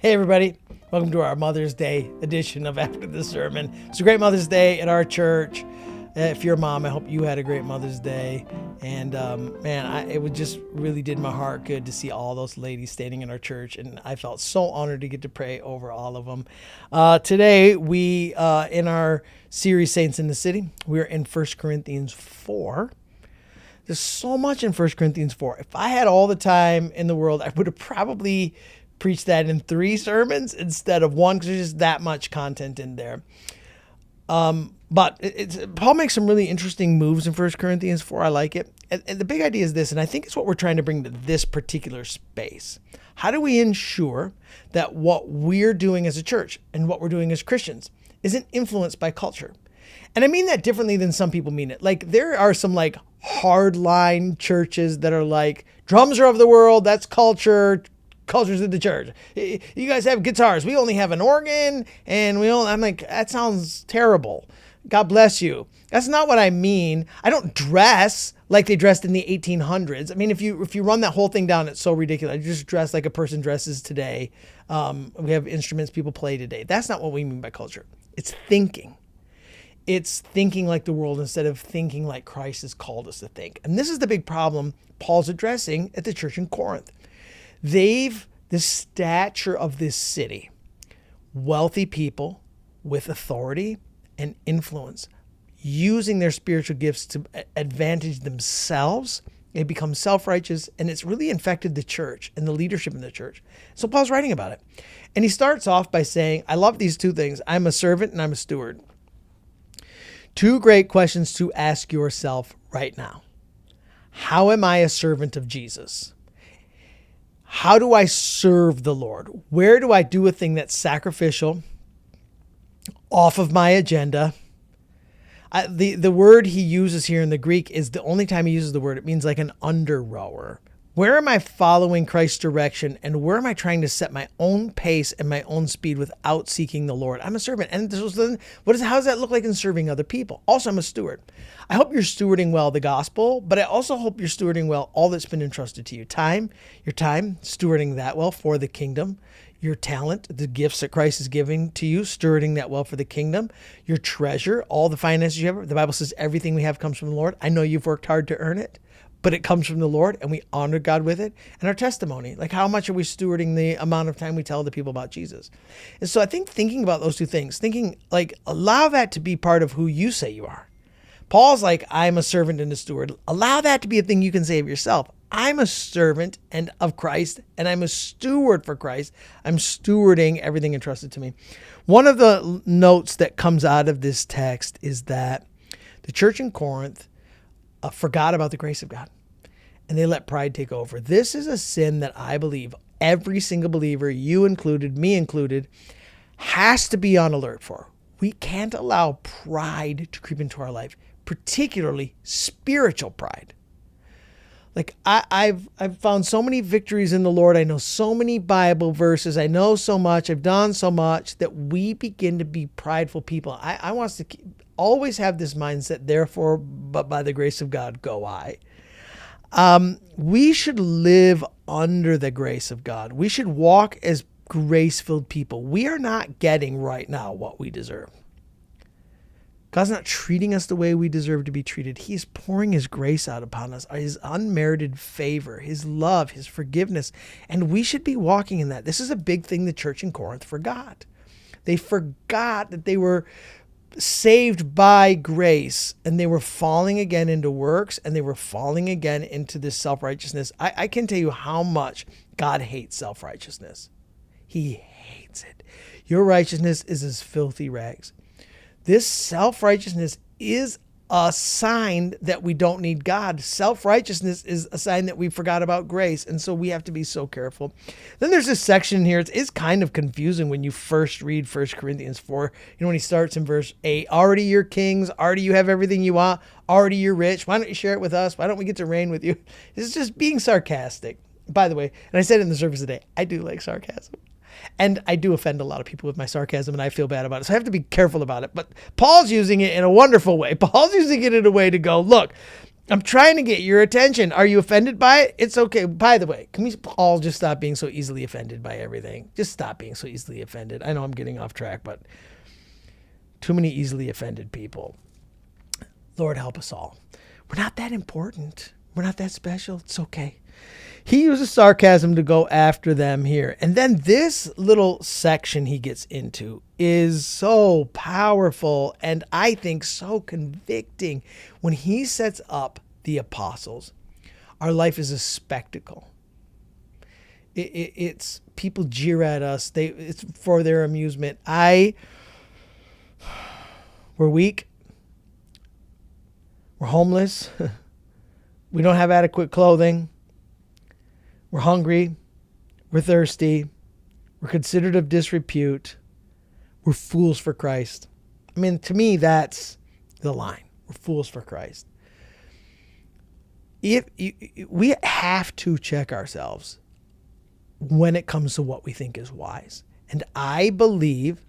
Hey everybody, welcome to our Mother's Day edition of After the Sermon. It's a great Mother's Day at our church. If you're a mom, I hope you had a great Mother's Day. And it just really did my heart good to see all those ladies standing in our church, and I felt so honored to get to pray over all of them. Today, we, in our series Saints in the City, we're in 1 Corinthians 4. There's so much in 1 Corinthians 4. If I had all the time in the world, I would have probably preached that in 3 sermons instead of 1, because there's just that much content in there. But Paul makes some really interesting moves in 1 Corinthians 4. I like it. And the big idea is this, and I think it's what we're trying to bring to this particular space. How do we ensure that what we're doing as a church and what we're doing as Christians isn't influenced by culture? And I mean that differently than some people mean it. Like, there are some like hardline churches that are like, drums are of the world, that's culture. Cultures of the church. You guys have guitars. We only have an organ, and I'm like, that sounds terrible. God bless you. That's not what I mean. I don't dress like they dressed in the 1800s. I mean, if you run that whole thing down, it's so ridiculous. I just dress like a person dresses today. We have instruments people play today. That's not what we mean by culture. It's thinking. It's thinking like the world instead of thinking like Christ has called us to think. And this is the big problem Paul's addressing at the church in Corinth. The stature of this city, wealthy people with authority and influence, using their spiritual gifts to advantage themselves. They become self-righteous, and it's really infected the church and the leadership in the church. So Paul's writing about it. And he starts off by saying, I love these 2 things. I'm a servant and I'm a steward. 2 great questions to ask yourself right now. How am I a servant of Jesus? How do I serve the Lord? Where do I do a thing that's sacrificial, off of my agenda? The word he uses here in the Greek is the only time he uses the word. It means like an under rower. Where am I following Christ's direction, and where am I trying to set my own pace and my own speed without seeking the Lord? I'm a servant. And how does that look like in serving other people? Also, I'm a steward. I hope you're stewarding well the gospel, but I also hope you're stewarding well all that's been entrusted to you. Your time, stewarding that well for the kingdom. Your talent, the gifts that Christ is giving to you, stewarding that well for the kingdom. Your treasure, all the finances you have. The Bible says everything we have comes from the Lord. I know you've worked hard to earn it, but it comes from the Lord, and we honor God with it. And our testimony, like how much are we stewarding the amount of time we tell the people about Jesus? And so I think thinking about those 2 things, thinking like, allow that to be part of who you say you are. Paul's like, I'm a servant and a steward. Allow that to be a thing you can say of yourself. I'm a servant and of Christ, and I'm a steward for Christ. I'm stewarding everything entrusted to me. One of the notes that comes out of this text is that the church in Corinth forgot about the grace of God, and they let pride take over. This is a sin that I believe every single believer, you included, me included, has to be on alert for. We can't allow pride to creep into our life, particularly spiritual pride. Like I've found so many victories in the Lord. I know so many Bible verses. I know so much. I've done so much that we begin to be prideful people. I want us to always have this mindset, therefore, but by the grace of God, go I. We should live under the grace of God. We should walk as grace-filled people. We are not getting right now what we deserve. God's not treating us the way we deserve to be treated. He's pouring his grace out upon us, his unmerited favor, his love, his forgiveness. And we should be walking in that. This is a big thing the church in Corinth forgot. They forgot that they were saved by grace, and they were falling again into works, and they were falling again into this self-righteousness. I can tell you how much God hates self-righteousness. He hates it. Your righteousness is as filthy rags. This self-righteousness is a sign that we don't need God. Self-righteousness is a sign that we forgot about grace. And so we have to be so careful. Then there's this section here. It's kind of confusing when you first read 1 Corinthians 4. When he starts in verse 8, already you're kings. Already you have everything you want. Already you're rich. Why don't you share it with us? Why don't we get to reign with you? It's just being sarcastic. By the way, and I said it in the service today, I do like sarcasm. And I do offend a lot of people with my sarcasm, and I feel bad about it. So I have to be careful about it. But Paul's using it in a wonderful way. Paul's using it in a way to go, look, I'm trying to get your attention. Are you offended by it? It's okay. By the way, can we all just stop being so easily offended by everything? Just stop being so easily offended. I know I'm getting off track, but too many easily offended people. Lord, help us all. We're not that important. We're not that special. It's okay. He uses sarcasm to go after them here. And then this little section he gets into is so powerful and I think so convicting. When he sets up the apostles, our life is a spectacle. It's people jeer at us. It's for their amusement. We're weak. We're homeless. We don't have adequate clothing. We're hungry. We're thirsty. We're considered of disrepute. We're fools for Christ. I mean, to me, that's the line. We're fools for Christ. We have to check ourselves when it comes to what we think is wise. And I believe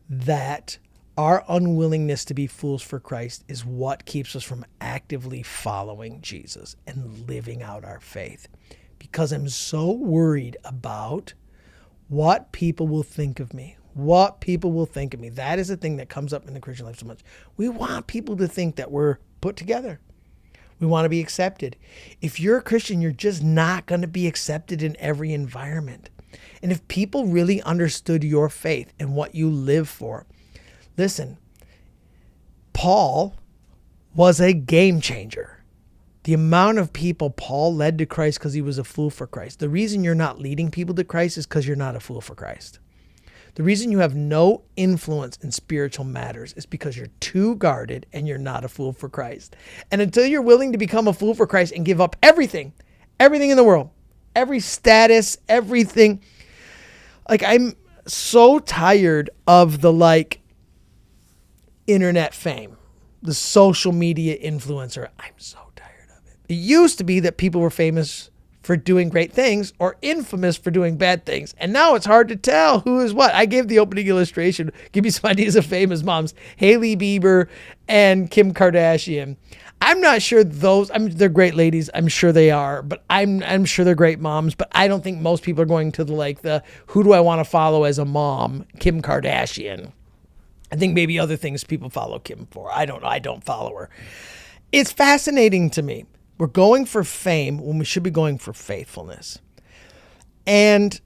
that our unwillingness to be fools for Christ is what keeps us from actively following Jesus and living out our faith. Because I'm so worried about what people will think of me. What people will think of me. That is the thing that comes up in the Christian life so much. We want people to think that we're put together. We want to be accepted. If you're a Christian, you're just not going to be accepted in every environment. And if people really understood your faith and what you live for, listen, Paul was a game changer. The amount of people Paul led to Christ because he was a fool for Christ. The reason you're not leading people to Christ is because you're not a fool for Christ. The reason you have no influence in spiritual matters is because you're too guarded and you're not a fool for Christ. And until you're willing to become a fool for Christ and give up everything in the world, every status, everything. Like, I'm so tired of the internet fame, the social media influencer. I'm so tired of it. It used to be that people were famous for doing great things or infamous for doing bad things. And now it's hard to tell who is what. I gave the opening illustration. Give you some ideas of famous moms. Hailey Bieber and Kim Kardashian. I'm not sure they're great ladies. I'm sure they are, but I'm sure they're great moms, but I don't think most people are going to the who do I want to follow as a mom? Kim Kardashian. I think maybe other things people follow Kim for. I don't know. I don't follow her. It's fascinating to me. We're going for fame when we should be going for faithfulness. And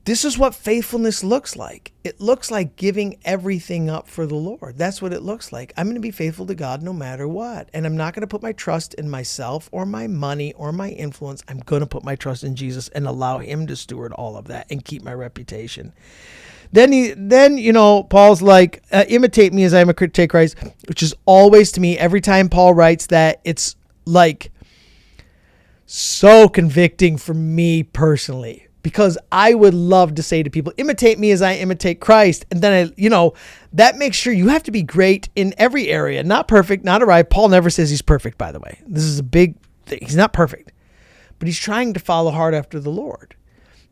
this is what faithfulness looks like. It looks like giving everything up for the Lord. That's what it looks like. I'm going to be faithful to God no matter what. And I'm not going to put my trust in myself or my money or my influence. I'm going to put my trust in Jesus and allow him to steward all of that and keep my reputation. Then Paul's like, imitate me as I imitate Christ, which is always, to me, every time Paul writes that, it's like so convicting for me personally, because I would love to say to people, imitate me as I imitate Christ. And then that makes sure you have to be great in every area, not perfect, not arrive. Paul never says he's perfect, by the way. This is a big thing. He's not perfect, but he's trying to follow hard after the Lord.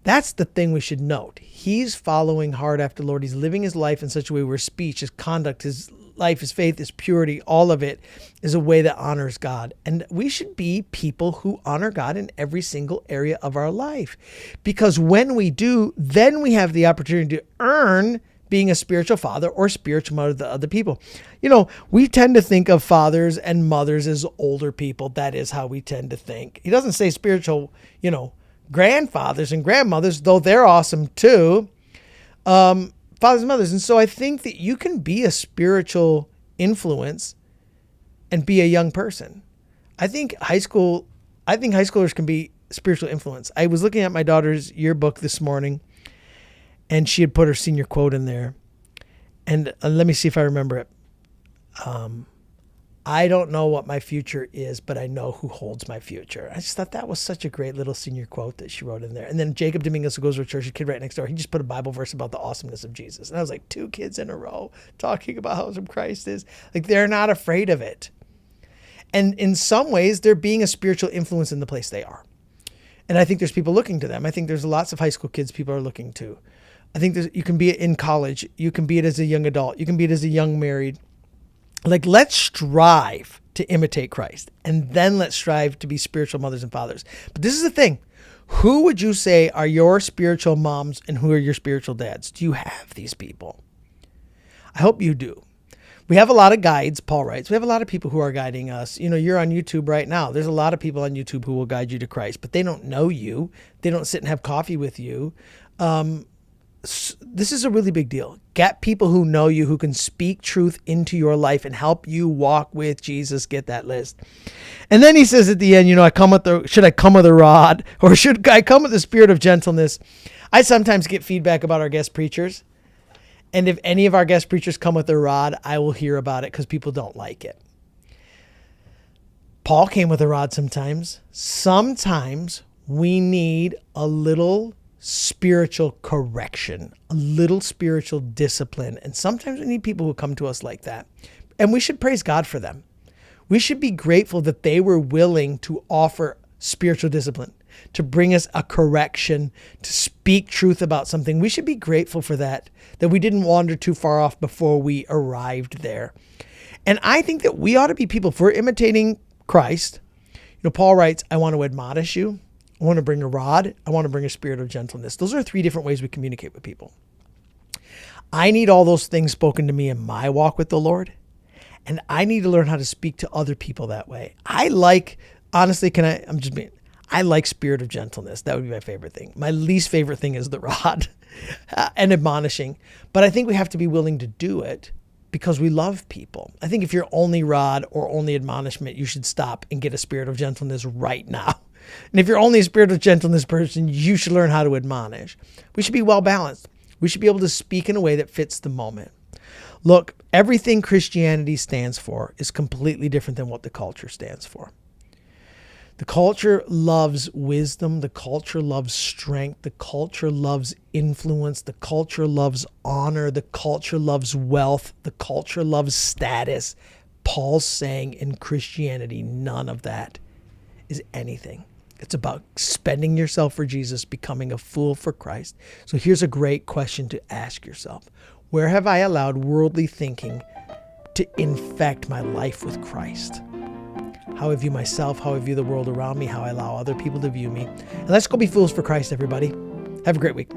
That's the thing we should note. He's following hard after the Lord. He's living his life in such a way where speech, his conduct, his life, his faith, his purity, all of it is a way that honors God. And we should be people who honor God in every single area of our life. Because when we do, then we have the opportunity to earn being a spiritual father or spiritual mother to other people. We tend to think of fathers and mothers as older people. That is how we tend to think. He doesn't say spiritual, grandfathers and grandmothers, though they're awesome too. Fathers and mothers. And so I think that you can be a spiritual influence and be a young person. I think high schoolers can be spiritual influence. I was looking at my daughter's yearbook this morning, and she had put her senior quote in there. And let me see if I remember it. I don't know what my future is, but I know who holds my future. I just thought that was such a great little senior quote that she wrote in there. And then Jacob Dominguez, who goes to a church, a kid right next door, he just put a Bible verse about the awesomeness of Jesus. And I was like, 2 kids in a row talking about how awesome Christ is. Like, they're not afraid of it. And in some ways, they're being a spiritual influence in the place they are. And I think there's people looking to them. I think there's lots of high school kids people are looking to. I think you can be it in college. You can be it as a young adult. You can be it as a young married. Let's strive to imitate Christ. And then let's strive to be spiritual mothers and fathers. But this is the thing. Who would you say are your spiritual moms and who are your spiritual dads? Do you have these people? I hope you do. We have a lot of guides, Paul writes. We have a lot of people who are guiding us. You know, you're on YouTube right now. There's a lot of people on YouTube who will guide you to Christ, but they don't know you. They don't sit and have coffee with you. This is a really big deal. Get people who know you, who can speak truth into your life and help you walk with Jesus. Get that list. And then he says at the end, you know, should I come with a rod or should I come with the spirit of gentleness? I sometimes get feedback about our guest preachers. And if any of our guest preachers come with a rod, I will hear about it because people don't like it. Paul came with a rod sometimes. Sometimes we need a little spiritual correction, a little spiritual discipline. And sometimes we need people who come to us like that. And we should praise God for them. We should be grateful that they were willing to offer spiritual discipline, to bring us a correction, to speak truth about something. We should be grateful for that we didn't wander too far off before we arrived there. And I think that we ought to be people, if we're imitating Christ, you know, Paul writes, I want to admonish you. I want to bring a rod. I want to bring a spirit of gentleness. Those are 3 different ways we communicate with people. I need all those things spoken to me in my walk with the Lord. And I need to learn how to speak to other people that way. I like spirit of gentleness. That would be my favorite thing. My least favorite thing is the rod and admonishing. But I think we have to be willing to do it because we love people. I think if you're only rod or only admonishment, you should stop and get a spirit of gentleness right now. And if you're only a spirit of gentleness person, you should learn how to admonish. We should be well balanced. We should be able to speak in a way that fits the moment. Look, everything Christianity stands for is completely different than what the culture stands for. The culture loves wisdom. The culture loves strength. The culture loves influence. The culture loves honor. The culture loves wealth. The culture loves status. Paul's saying in Christianity, none of that is anything. It's about spending yourself for Jesus, becoming a fool for Christ. So here's a great question to ask yourself. Where have I allowed worldly thinking to infect my life with Christ? How I view myself, how I view the world around me, how I allow other people to view me. And let's go be fools for Christ, everybody. Have a great week.